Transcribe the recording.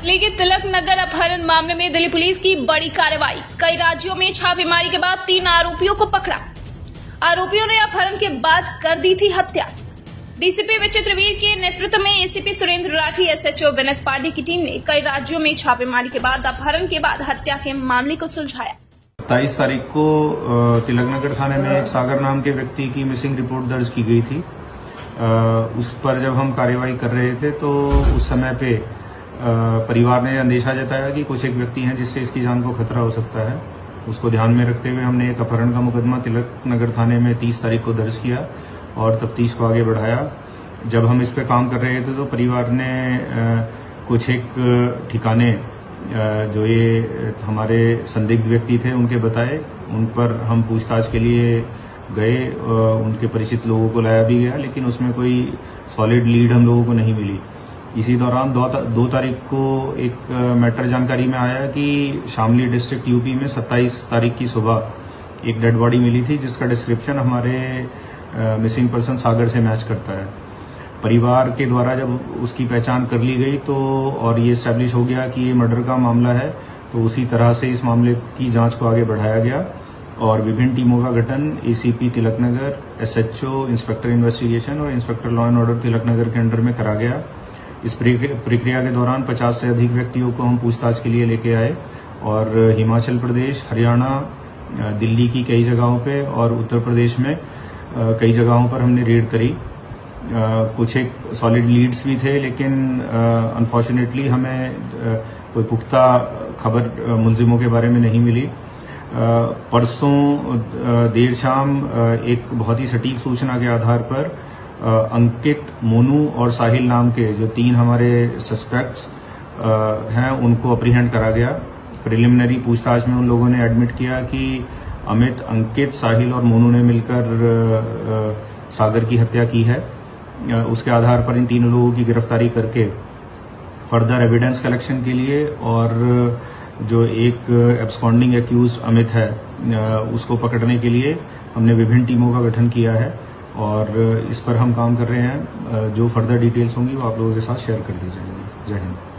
असली के तिलक नगर अपहरण मामले में दिल्ली पुलिस की बड़ी कार्रवाई। कई राज्यों में छापेमारी के बाद 3 आरोपियों को पकड़ा। आरोपियों ने अपहरण के बाद कर दी थी हत्या। डीसीपी विचित्रवीर के नेतृत्व में एसीपी सुरेंद्र राठी, एसएचओ विनीत पांडे की टीम ने कई राज्यों में छापेमारी के बाद अपहरण के बाद हत्या के मामले को सुलझाया। 27 तारीख को तिलकनगर थाने में एक सागर नाम के व्यक्ति की मिसिंग रिपोर्ट दर्ज की गई थी। उस पर जब हम कार्रवाई कर रहे थे तो उस समय पे परिवार ने अंदेशा जताया कि कुछ एक व्यक्ति हैं जिससे इसकी जान को खतरा हो सकता है। उसको ध्यान में रखते हुए हमने एक अपहरण का मुकदमा तिलकनगर थाने में 30 तारीख को दर्ज किया और तफ्तीश को आगे बढ़ाया। जब हम इस पे काम कर रहे थे तो परिवार ने कुछ एक ठिकाने जो ये हमारे संदिग्ध व्यक्ति थे उनके बताए, उन पर हम पूछताछ के लिए गए। उनके परिचित लोगों को लाया भी गया, लेकिन उसमें कोई सॉलिड लीड हम लोगों को नहीं मिली। इसी दौरान 2 तारीख को एक मैटर जानकारी में आया कि शामली डिस्ट्रिक्ट यूपी में 27 तारीख की सुबह एक डेड बॉडी मिली थी, जिसका डिस्क्रिप्शन हमारे मिसिंग पर्सन सागर से मैच करता है। परिवार के द्वारा जब उसकी पहचान कर ली गई तो और ये एस्टैब्लिश हो गया कि ये मर्डर का मामला है, तो उसी तरह से इस मामले की जांच को आगे बढ़ाया गया और विभिन्न टीमों का गठन ACP Tilaknagar, SHO, inspector investigation और inspector law and order Tilaknagar के अंडर में करा गया। इस प्रक्रिया के दौरान 50 से अधिक व्यक्तियों को हम पूछताछ के लिए लेके आए और हिमाचल प्रदेश, हरियाणा, दिल्ली की कई जगहों पे और उत्तर प्रदेश में कई जगहों पर हमने रेड करी। कुछ एक सॉलिड लीड्स भी थे, लेकिन अनफॉर्चुनेटली हमें कोई पुख्ता खबर मुलजिमों के बारे में नहीं मिली। परसों देर शाम एक बहुत ही सटीक सूचना के आधार पर अंकित, मोनू और साहिल नाम के जो 3 हमारे सस्पेक्ट्स हैं उनको अप्रीहेंड करा गया। प्रिलिमिनरी पूछताछ में उन लोगों ने एडमिट किया कि अमित, अंकित, साहिल और मोनू ने मिलकर सागर की हत्या की है। उसके आधार पर इन 3 लोगों की गिरफ्तारी करके फर्दर एविडेंस कलेक्शन के लिए और जो एक एब्सकॉन्डिंग एक्यूज अमित है उसको पकड़ने के लिए हमने विभिन्न टीमों का गठन किया है और इस पर हम काम कर रहे हैं। जो फर्दर डिटेल्स होंगी वो आप लोगों के साथ शेयर कर दी जाएंगी। जय हिंद।